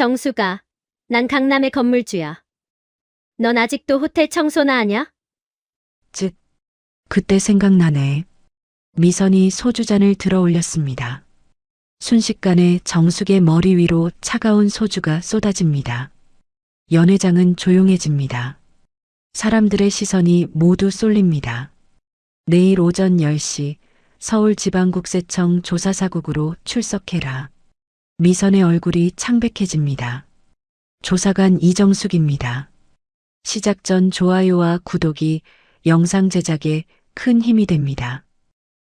정수가, 난 강남의 건물주야. 넌 아직도 호텔 청소나 하냐? 쯧, 그때 생각나네. 미선이 소주잔을 들어 올렸습니다. 순식간에 정숙의 머리 위로 차가운 소주가 쏟아집니다. 연회장은 조용해집니다. 사람들의 시선이 모두 쏠립니다. 내일 오전 10시 서울지방국세청 조사사국으로 출석해라. 미선의 얼굴이 창백해집니다. 조사관 이정숙입니다. 시작 전 좋아요와 구독이 영상 제작에 큰 힘이 됩니다.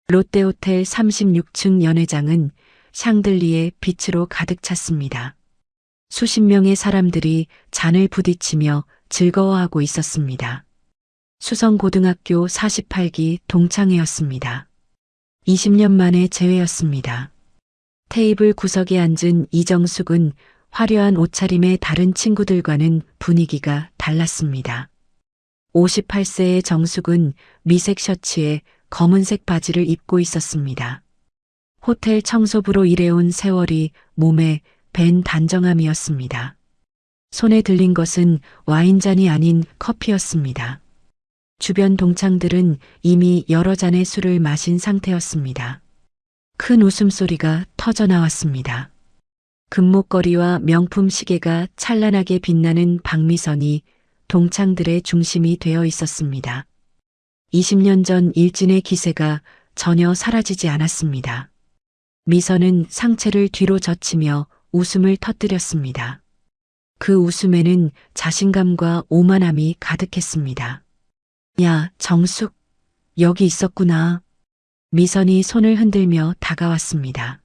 롯데호텔 36층 연회장은 샹들리에 빛으로 가득 찼습니다. 수십 명의 사람들이 잔을 부딪히며 즐거워하고 있었습니다. 수성고등학교 48기 동창회였습니다. 20년 만에 재회였습니다. 테이블 구석에 앉은 이정숙은 화려한 옷차림의 다른 친구들과는 분위기가 달랐습니다. 58세의 정숙은 미색 셔츠에 검은색 바지를 입고 있었습니다. 호텔 청소부로 일해온 세월이 몸에 밴 단정함이었습니다. 손에 들린 것은 와인잔이 아닌 커피였습니다. 주변 동창들은 이미 여러 잔의 술을 마신 상태였습니다. 큰 웃음소리가 터져 나왔습니다. 금목걸이와 명품 시계가 찬란하게 빛나는 박미선이 동창들의 중심이 되어 있었습니다. 20년 전 일진의 기세가 전혀 사라지지 않았습니다. 미선은 상체를 뒤로 젖히며 웃음을 터뜨렸습니다. 그 웃음에는 자신감과 오만함이 가득했습니다. 야, 정숙, 여기 있었구나. 미선이 손을 흔들며 다가왔습니다.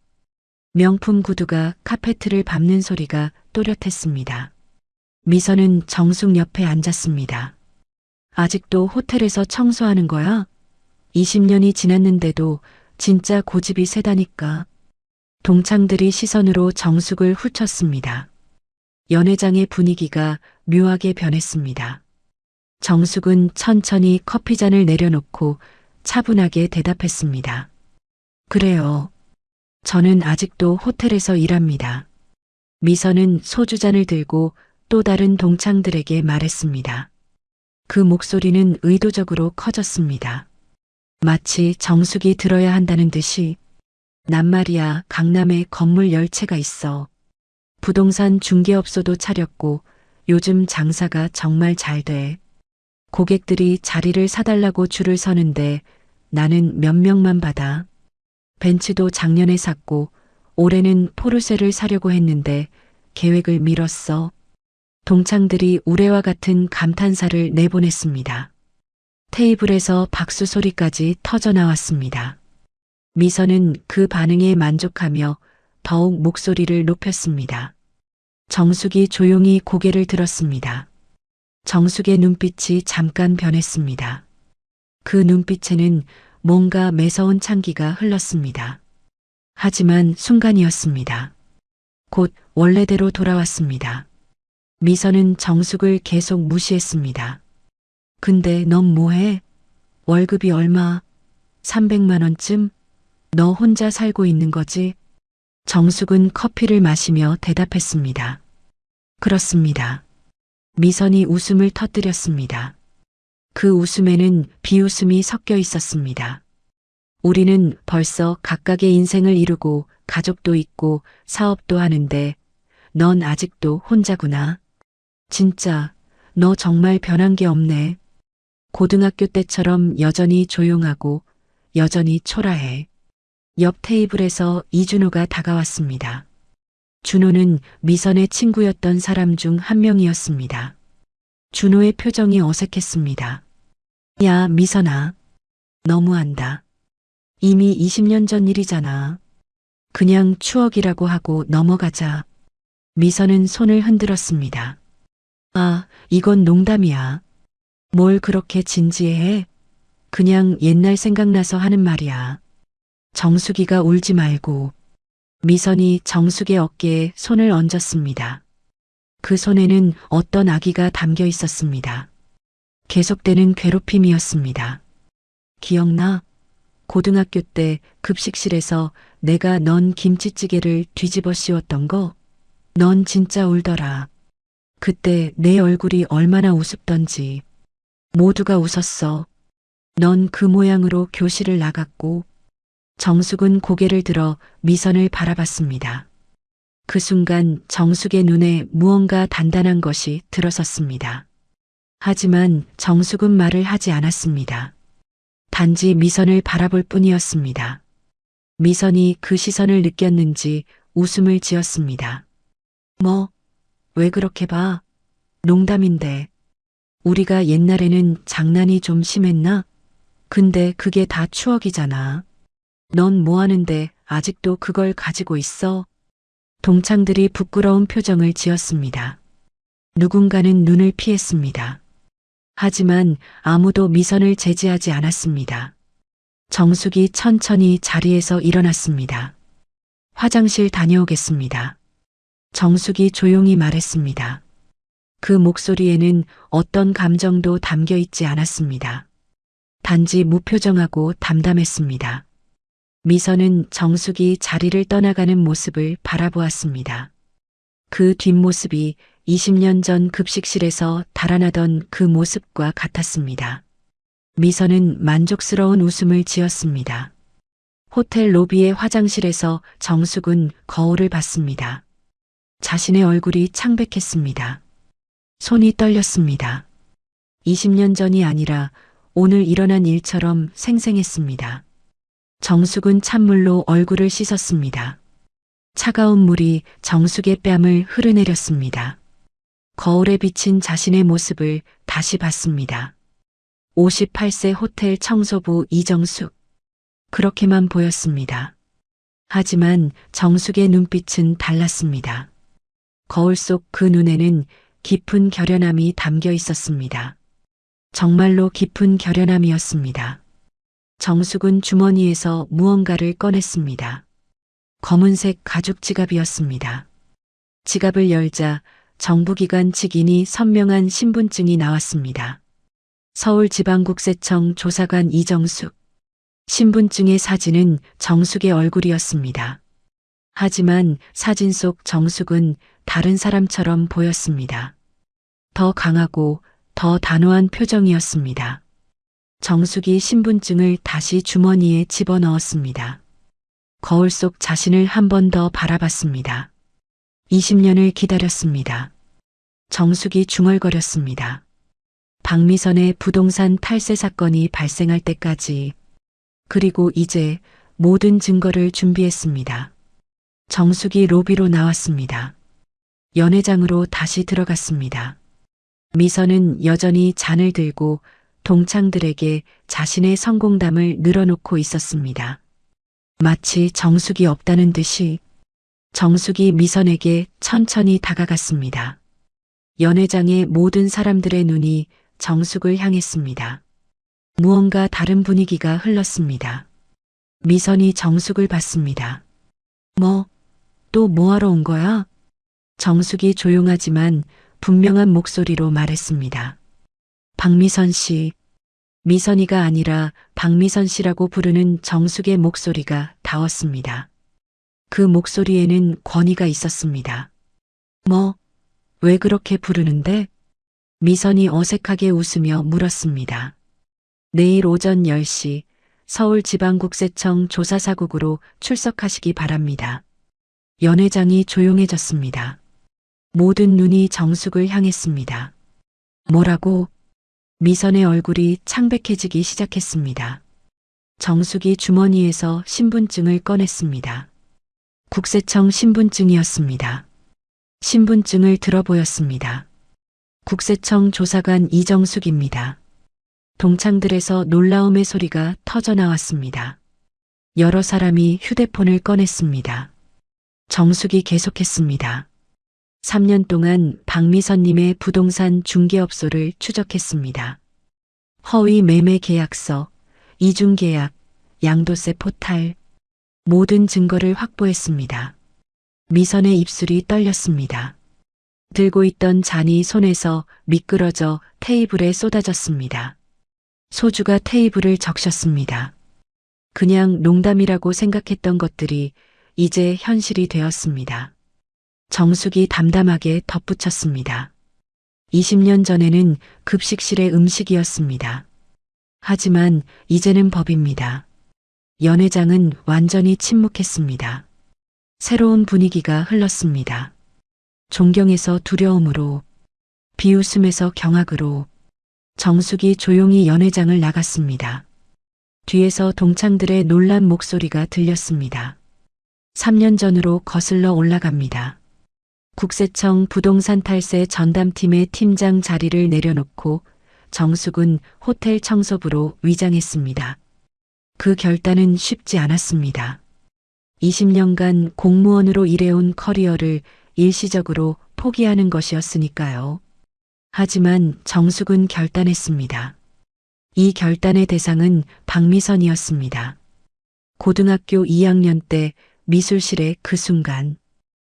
명품 구두가 카페트를 밟는 소리가 또렷했습니다. 미선은 정숙 옆에 앉았습니다. 아직도 호텔에서 청소하는 거야? 20년이 지났는데도 진짜 고집이 세다니까. 동창들이 시선으로 정숙을 훑었습니다. 연회장의 분위기가 묘하게 변했습니다. 정숙은 천천히 커피잔을 내려놓고 차분하게 대답했습니다. 그래요. 저는 아직도 호텔에서 일합니다. 미선은 소주잔을 들고 또 다른 동창들에게 말했습니다. 그 목소리는 의도적으로 커졌습니다. 마치 정숙이 들어야 한다는 듯이. 난 말이야, 강남에 건물 10채가 있어. 부동산 중개업소도 차렸고 요즘 장사가 정말 잘 돼. 고객들이 자리를 사달라고 줄을 서는데 나는 몇 명만 받아. 벤츠도 작년에 샀고 올해는 포르쉐를 사려고 했는데 계획을 미뤘어. 동창들이 우레와 같은 감탄사를 내보냈습니다. 테이블에서 박수 소리까지 터져 나왔습니다. 미선은 그 반응에 만족하며 더욱 목소리를 높였습니다. 정숙이 조용히 고개를 들었습니다. 정숙의 눈빛이 잠깐 변했습니다. 그 눈빛에는 뭔가 매서운 찬기가 흘렀습니다. 하지만 순간이었습니다. 곧 원래대로 돌아왔습니다. 미선은 정숙을 계속 무시했습니다. 근데 넌 뭐해? 월급이 얼마? 300만 원쯤? 너 혼자 살고 있는 거지? 정숙은 커피를 마시며 대답했습니다. 그렇습니다. 미선이 웃음을 터뜨렸습니다. 그 웃음에는 비웃음이 섞여 있었습니다. 우리는 벌써 각각의 인생을 이루고 가족도 있고 사업도 하는데 넌 아직도 혼자구나. 진짜 너 정말 변한 게 없네. 고등학교 때처럼 여전히 조용하고 여전히 초라해. 옆 테이블에서 이준호가 다가왔습니다. 준호는 미선의 친구였던 사람 중 한 명이었습니다. 준호의 표정이 어색했습니다. 야, 미선아. 너무한다. 이미 20년 전 일이잖아. 그냥 추억이라고 하고 넘어가자. 미선은 손을 흔들었습니다. 아, 이건 농담이야. 뭘 그렇게 진지해? 그냥 옛날 생각나서 하는 말이야. 정숙이가 울지 말고. 미선이 정숙의 어깨에 손을 얹었습니다. 그 손에는 어떤 아기가 담겨 있었습니다. 계속되는 괴롭힘이었습니다. 기억나? 고등학교 때 급식실에서 내가 넌 김치찌개를 뒤집어 씌웠던 거? 넌 진짜 울더라. 그때 내 얼굴이 얼마나 우습던지. 모두가 웃었어. 넌 그 모양으로 교실을 나갔고 정숙은 고개를 들어 미선을 바라봤습니다. 그 순간 정숙의 눈에 무언가 단단한 것이 들어섰습니다. 하지만 정숙은 말을 하지 않았습니다. 단지 미선을 바라볼 뿐이었습니다. 미선이 그 시선을 느꼈는지 웃음을 지었습니다. 뭐, 왜 그렇게 봐? 농담인데. 우리가 옛날에는 장난이 좀 심했나? 근데 그게 다 추억이잖아. 넌 뭐 하는데 아직도 그걸 가지고 있어? 동창들이 부끄러운 표정을 지었습니다. 누군가는 눈을 피했습니다. 하지만 아무도 미선을 제지하지 않았습니다. 정숙이 천천히 자리에서 일어났습니다. 화장실 다녀오겠습니다. 정숙이 조용히 말했습니다. 그 목소리에는 어떤 감정도 담겨 있지 않았습니다. 단지 무표정하고 담담했습니다. 미선은 정숙이 자리를 떠나가는 모습을 바라보았습니다. 그 뒷모습이 20년 전 급식실에서 달아나던 그 모습과 같았습니다. 미선은 만족스러운 웃음을 지었습니다. 호텔 로비의 화장실에서 정숙은 거울을 봤습니다. 자신의 얼굴이 창백했습니다. 손이 떨렸습니다. 20년 전이 아니라 오늘 일어난 일처럼 생생했습니다. 정숙은 찬물로 얼굴을 씻었습니다. 차가운 물이 정숙의 뺨을 흐르내렸습니다. 거울에 비친 자신의 모습을 다시 봤습니다. 58세 호텔 청소부 이정숙. 그렇게만 보였습니다. 하지만 정숙의 눈빛은 달랐습니다. 거울 속 그 눈에는 깊은 결연함이 담겨 있었습니다. 정말로 깊은 결연함이었습니다. 정숙은 주머니에서 무언가를 꺼냈습니다. 검은색 가죽 지갑이었습니다. 지갑을 열자 정부기관 직인이 선명한 신분증이 나왔습니다. 서울지방국세청 조사관 이정숙. 신분증의 사진은 정숙의 얼굴이었습니다. 하지만 사진 속 정숙은 다른 사람처럼 보였습니다. 더 강하고 더 단호한 표정이었습니다. 정숙이 신분증을 다시 주머니에 집어넣었습니다. 거울 속 자신을 한 번 더 바라봤습니다. 20년을 기다렸습니다. 정숙이 중얼거렸습니다. 박미선의 부동산 탈세 사건이 발생할 때까지, 그리고 이제 모든 증거를 준비했습니다. 정숙이 로비로 나왔습니다. 연회장으로 다시 들어갔습니다. 미선은 여전히 잔을 들고 동창들에게 자신의 성공담을 늘어놓고 있었습니다. 마치 정숙이 없다는 듯이 정숙이 미선에게 천천히 다가갔습니다. 연회장의 모든 사람들의 눈이 정숙을 향했습니다. 무언가 다른 분위기가 흘렀습니다. 미선이 정숙을 봤습니다. 또 뭐하러 온 거야? 정숙이 조용하지만 분명한 목소리로 말했습니다. 박미선 씨. 미선이가 아니라 박미선 씨라고 부르는 정숙의 목소리가 닿았습니다. 그 목소리에는 권위가 있었습니다. 왜 그렇게 부르는데? 미선이 어색하게 웃으며 물었습니다. 내일 오전 10시 서울지방국세청 조사사국으로 출석하시기 바랍니다. 연회장이 조용해졌습니다. 모든 눈이 정숙을 향했습니다. 뭐라고? 미선의 얼굴이 창백해지기 시작했습니다. 정숙이 주머니에서 신분증을 꺼냈습니다. 국세청 신분증이었습니다. 신분증을 들어보였습니다. 국세청 조사관 이정숙입니다. 동창들에서 놀라움의 소리가 터져나왔습니다. 여러 사람이 휴대폰을 꺼냈습니다. 정숙이 계속했습니다. 3년 동안 박미선님의 부동산 중개업소를 추적했습니다. 허위 매매 계약서, 이중 계약, 양도세 포탈, 모든 증거를 확보했습니다. 미선의 입술이 떨렸습니다. 들고 있던 잔이 손에서 미끄러져 테이블에 쏟아졌습니다. 소주가 테이블을 적셨습니다. 그냥 농담이라고 생각했던 것들이 이제 현실이 되었습니다. 정숙이 담담하게 덧붙였습니다. 20년 전에는 급식실의 음식이었습니다. 하지만 이제는 법입니다. 연회장은 완전히 침묵했습니다. 새로운 분위기가 흘렀습니다. 존경에서 두려움으로, 비웃음에서 경악으로 정숙이 조용히 연회장을 나갔습니다. 뒤에서 동창들의 놀란 목소리가 들렸습니다. 3년 전으로 거슬러 올라갑니다. 국세청 부동산 탈세 전담팀의 팀장 자리를 내려놓고 정숙은 호텔 청소부로 위장했습니다. 그 결단은 쉽지 않았습니다. 20년간 공무원으로 일해온 커리어를 일시적으로 포기하는 것이었으니까요. 하지만 정숙은 결단했습니다. 이 결단의 대상은 박미선이었습니다. 고등학교 2학년 때 미술실의 그 순간,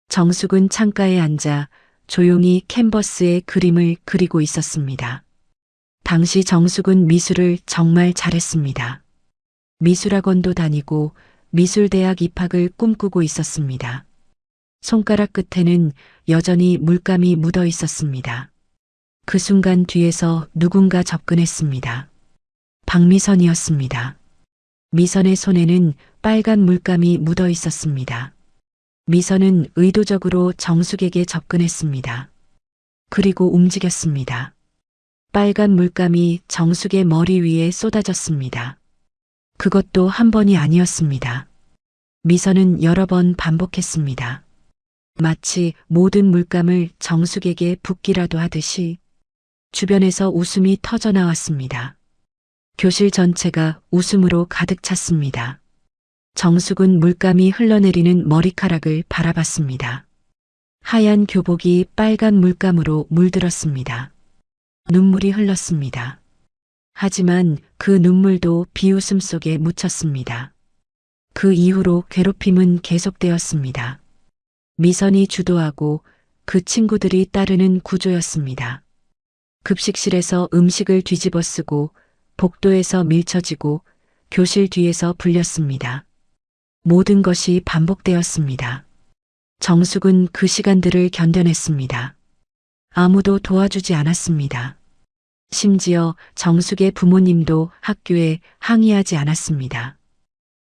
정숙은 창가에 앉아 조용히 캔버스에 그림을 그리고 있었습니다. 당시 정숙은 미술을 정말 잘했습니다. 미술학원도 다니고 미술대학 입학을 꿈꾸고 있었습니다. 손가락 끝에는 여전히 물감이 묻어 있었습니다. 그 순간 뒤에서 누군가 접근했습니다. 박미선이었습니다. 미선의 손에는 빨간 물감이 묻어 있었습니다. 미선은 의도적으로 정숙에게 접근했습니다. 그리고 움직였습니다. 빨간 물감이 정숙의 머리 위에 쏟아졌습니다. 그것도 한 번이 아니었습니다. 미선은 여러 번 반복했습니다. 마치 모든 물감을 정숙에게 붓기라도 하듯이 주변에서 웃음이 터져 나왔습니다. 교실 전체가 웃음으로 가득 찼습니다. 정숙은 물감이 흘러내리는 머리카락을 바라봤습니다. 하얀 교복이 빨간 물감으로 물들었습니다. 눈물이 흘렀습니다. 하지만 그 눈물도 비웃음 속에 묻혔습니다. 그 이후로 괴롭힘은 계속되었습니다. 미선이 주도하고 그 친구들이 따르는 구조였습니다. 급식실에서 음식을 뒤집어 쓰고 복도에서 밀쳐지고 교실 뒤에서 불렸습니다. 모든 것이 반복되었습니다. 정숙은 그 시간들을 견뎌냈습니다. 아무도 도와주지 않았습니다. 심지어 정숙의 부모님도 학교에 항의하지 않았습니다.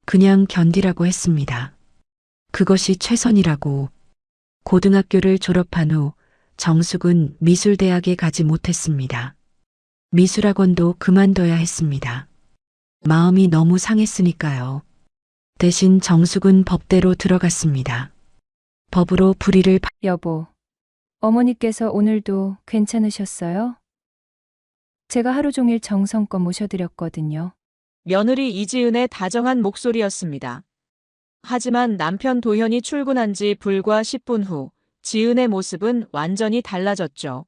그냥 견디라고 했습니다. 그것이 최선이라고. 고등학교를 졸업한 후 정숙은 미술대학에 가지 못했습니다. 미술학원도 그만둬야 했습니다. 마음이 너무 상했으니까요. 대신 정숙은 법대로 들어갔습니다. 법으로 불의를 여보, 어머니께서 오늘도 괜찮으셨어요? 제가 하루 종일 정성껏 모셔드렸거든요. 며느리 이지은의 다정한 목소리였습니다. 하지만 남편 도현이 출근한 지 불과 10분 후 지은의 모습은 완전히 달라졌죠.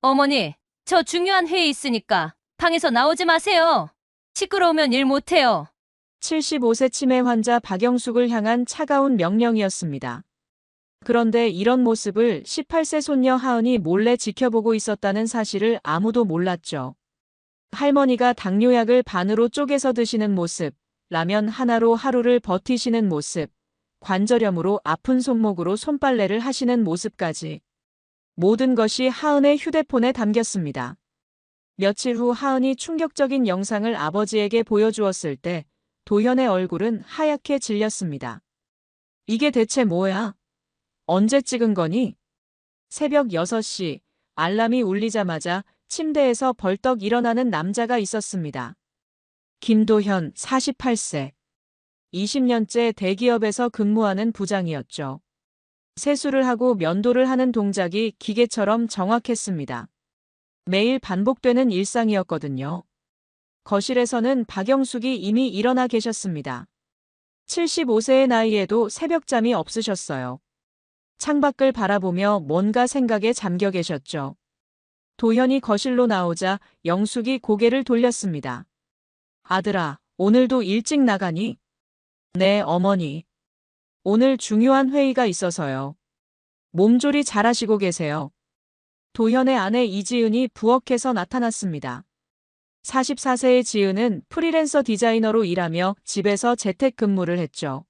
어머니, 저 중요한 회의 있으니까 방에서 나오지 마세요. 시끄러우면 일 못해요. 75세 치매 환자 박영숙을 향한 차가운 명령이었습니다. 그런데 이런 모습을 18세 손녀 하은이 몰래 지켜보고 있었다는 사실을 아무도 몰랐죠. 할머니가 당뇨약을 반으로 쪼개서 드시는 모습, 라면 하나로 하루를 버티시는 모습, 관절염으로 아픈 손목으로 손빨래를 하시는 모습까지. 모든 것이 하은의 휴대폰에 담겼습니다. 며칠 후 하은이 충격적인 영상을 아버지에게 보여주었을 때 도현의 얼굴은 하얗게 질렸습니다. 이게 대체 뭐야? 언제 찍은 거니? 새벽 6시 알람이 울리자마자 침대에서 벌떡 일어나는 남자가 있었습니다. 김도현 48세. 20년째 대기업에서 근무하는 부장이었죠. 세수를 하고 면도를 하는 동작이 기계처럼 정확했습니다. 매일 반복되는 일상이었거든요. 거실에서는 박영숙이 이미 일어나 계셨습니다. 75세의 나이에도 새벽잠이 없으셨어요. 창밖을 바라보며 뭔가 생각에 잠겨 계셨죠. 도현이 거실로 나오자 영숙이 고개를 돌렸습니다. 아들아, 오늘도 일찍 나가니? 네, 어머니. 오늘 중요한 회의가 있어서요. 몸조리 잘하시고 계세요. 도현의 아내 이지은이 부엌에서 나타났습니다. 44세의 지은은 프리랜서 디자이너로 일하며 집에서 재택근무를 했죠.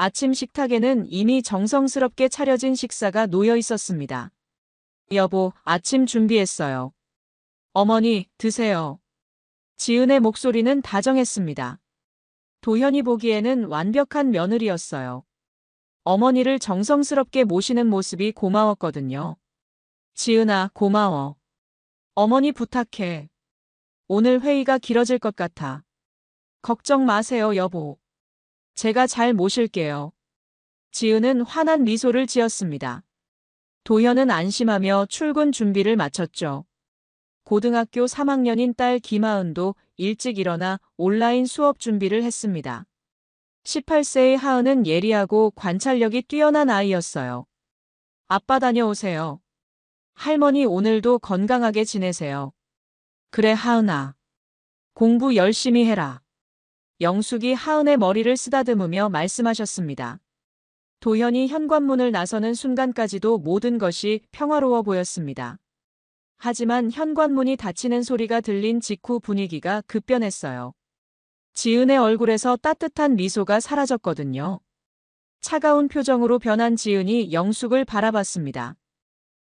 아침 식탁에는 이미 정성스럽게 차려진 식사가 놓여 있었습니다. 여보, 아침 준비했어요. 어머니, 드세요. 지은의 목소리는 다정했습니다. 도현이 보기에는 완벽한 며느리였어요. 어머니를 정성스럽게 모시는 모습이 고마웠거든요. 지은아, 고마워. 어머니 부탁해. 오늘 회의가 길어질 것 같아. 걱정 마세요, 여보. 제가 잘 모실게요. 지은은 환한 미소를 지었습니다. 도현은 안심하며 출근 준비를 마쳤죠. 고등학교 3학년인 딸 김하은도 일찍 일어나 온라인 수업 준비를 했습니다. 18세의 하은은 예리하고 관찰력이 뛰어난 아이였어요. 아빠 다녀오세요. 할머니 오늘도 건강하게 지내세요. 그래, 하은아. 공부 열심히 해라. 영숙이 하은의 머리를 쓰다듬으며 말씀하셨습니다. 도현이 현관문을 나서는 순간까지도 모든 것이 평화로워 보였습니다. 하지만 현관문이 닫히는 소리가 들린 직후 분위기가 급변했어요. 지은의 얼굴에서 따뜻한 미소가 사라졌거든요. 차가운 표정으로 변한 지은이 영숙을 바라봤습니다.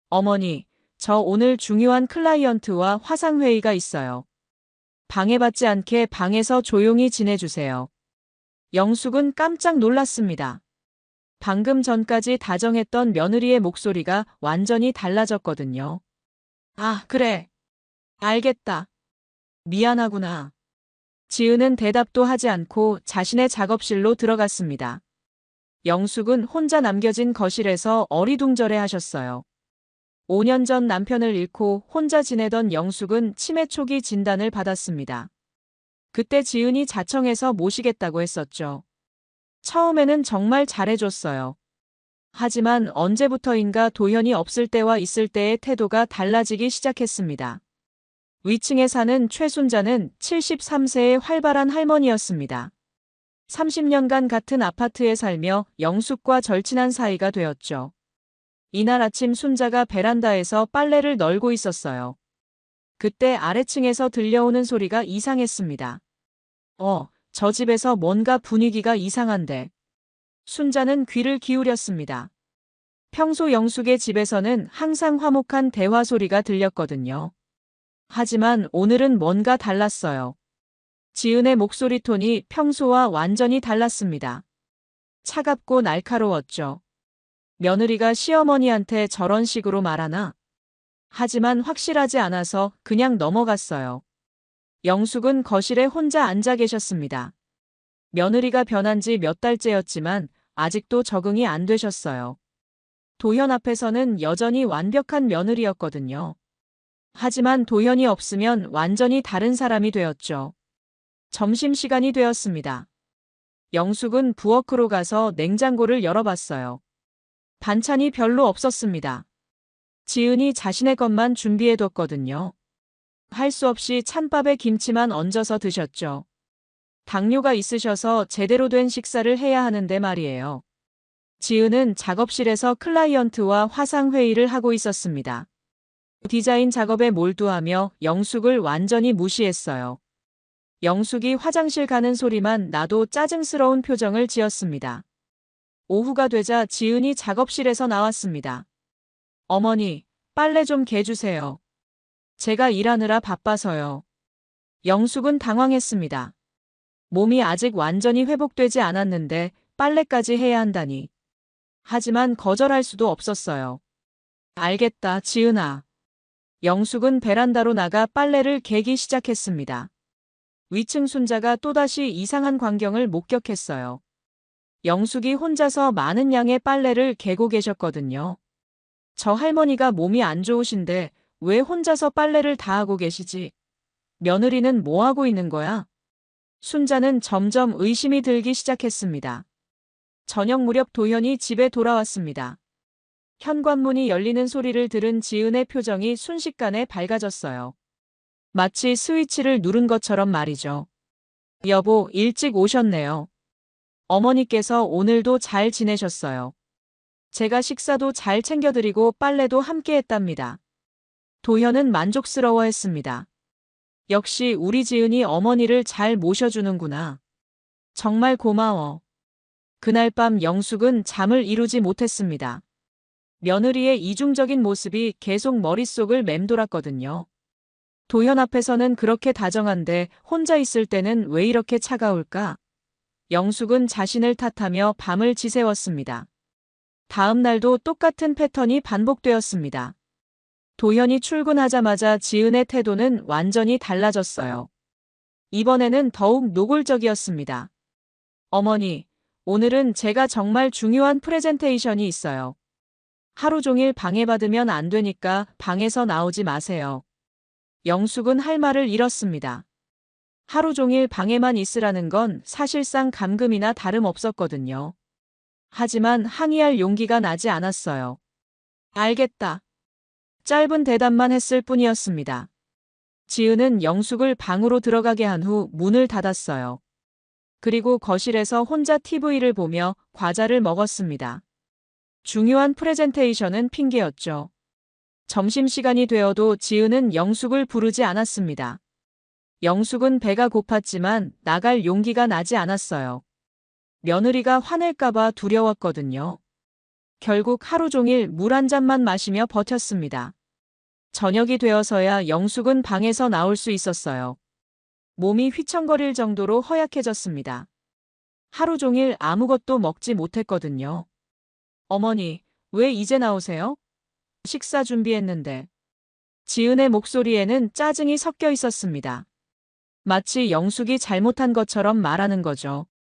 어머니, 저 오늘 중요한 클라이언트와 화상회의가 있어요. 방해받지 않게 방에서 조용히 지내주세요. 영숙은 깜짝 놀랐습니다. 방금 전까지 다정했던 며느리의 목소리가 완전히 달라졌거든요. 아, 그래. 알겠다. 미안하구나. 지은은 대답도 하지 않고 자신의 작업실로 들어갔습니다. 영숙은 혼자 남겨진 거실에서 어리둥절해 하셨어요. 5년 전 남편을 잃고 혼자 지내던 영숙은 치매 초기 진단을 받았습니다. 그때 지은이 자청해서 모시겠다고 했었죠. 처음에는 정말 잘해줬어요. 하지만 언제부터인가 도현이 없을 때와 있을 때의 태도가 달라지기 시작했습니다. 위층에 사는 최순자는 73세의 활발한 할머니였습니다. 30년간 같은 아파트에 살며 영숙과 절친한 사이가 되었죠. 이날 아침 순자가 베란다에서 빨래를 널고 있었어요. 그때 아래층에서 들려오는 소리가 이상했습니다. 저 집에서 뭔가 분위기가 이상한데. 순자는 귀를 기울였습니다. 평소 영숙의 집에서는 항상 화목한 대화 소리가 들렸거든요. 하지만 오늘은 뭔가 달랐어요. 지은의 목소리 톤이 평소와 완전히 달랐습니다. 차갑고 날카로웠죠. 며느리가 시어머니한테 저런 식으로 말하나? 하지만 확실하지 않아서 그냥 넘어갔어요. 영숙은 거실에 혼자 앉아 계셨습니다. 며느리가 변한 지 몇 달째였지만 아직도 적응이 안 되셨어요. 도현 앞에서는 여전히 완벽한 며느리였거든요. 하지만 도현이 없으면 완전히 다른 사람이 되었죠. 점심시간이 되었습니다. 영숙은 부엌으로 가서 냉장고를 열어봤어요. 반찬이 별로 없었습니다. 지은이 자신의 것만 준비해뒀거든요. 할 수 없이 찬밥에 김치만 얹어서 드셨죠. 당뇨가 있으셔서 제대로 된 식사를 해야 하는데 말이에요. 지은은 작업실에서 클라이언트와 화상회의를 하고 있었습니다. 디자인 작업에 몰두하며 영숙을 완전히 무시했어요. 영숙이 화장실 가는 소리만 나도 짜증스러운 표정을 지었습니다. 오후가 되자 지은이 작업실에서 나왔습니다. 어머니, 빨래 좀 개주세요. 제가 일하느라 바빠서요. 영숙은 당황했습니다. 몸이 아직 완전히 회복되지 않았는데 빨래까지 해야 한다니. 하지만 거절할 수도 없었어요. 알겠다, 지은아. 영숙은 베란다로 나가 빨래를 개기 시작했습니다. 위층 순자가 또다시 이상한 광경을 목격했어요. 영숙이 혼자서 많은 양의 빨래를 개고 계셨거든요. 저 할머니가 몸이 안 좋으신데 왜 혼자서 빨래를 다 하고 계시지? 며느리는 뭐 하고 있는 거야? 순자는 점점 의심이 들기 시작했습니다. 저녁 무렵 도현이 집에 돌아왔습니다. 현관문이 열리는 소리를 들은 지은의 표정이 순식간에 밝아졌어요. 마치 스위치를 누른 것처럼 말이죠. 여보, 일찍 오셨네요. 어머니께서 오늘도 잘 지내셨어요. 제가 식사도 잘 챙겨드리고 빨래도 함께 했답니다. 도현은 만족스러워했습니다. 역시 우리 지은이 어머니를 잘 모셔주는구나. 정말 고마워. 그날 밤 영숙은 잠을 이루지 못했습니다. 며느리의 이중적인 모습이 계속 머릿속을 맴돌았거든요. 도현 앞에서는 그렇게 다정한데 혼자 있을 때는 왜 이렇게 차가울까? 영숙은 자신을 탓하며 밤을 지새웠습니다. 다음 날도 똑같은 패턴이 반복되었습니다. 도현이 출근하자마자 지은의 태도는 완전히 달라졌어요. 이번에는 더욱 노골적이었습니다. 어머니, 오늘은 제가 정말 중요한 프레젠테이션이 있어요. 하루 종일 방해받으면 안 되니까 방에서 나오지 마세요. 영숙은 할 말을 잃었습니다. 하루 종일 방에만 있으라는 건 사실상 감금이나 다름없었거든요. 하지만 항의할 용기가 나지 않았어요. 알겠다. 짧은 대답만 했을 뿐이었습니다. 지은은 영숙을 방으로 들어가게 한 후 문을 닫았어요. 그리고 거실에서 혼자 TV를 보며 과자를 먹었습니다. 중요한 프레젠테이션은 핑계였죠. 점심시간이 되어도 지은은 영숙을 부르지 않았습니다. 영숙은 배가 고팠지만 나갈 용기가 나지 않았어요. 며느리가 화낼까봐 두려웠거든요. 결국 하루 종일 물 한 잔만 마시며 버텼습니다. 저녁이 되어서야 영숙은 방에서 나올 수 있었어요. 몸이 휘청거릴 정도로 허약해졌습니다. 하루 종일 아무것도 먹지 못했거든요. 어머니, 왜 이제 나오세요? 식사 준비했는데. 지은의 목소리에는 짜증이 섞여 있었습니다. 마치 영숙이 잘못한 것처럼 말하는 거죠.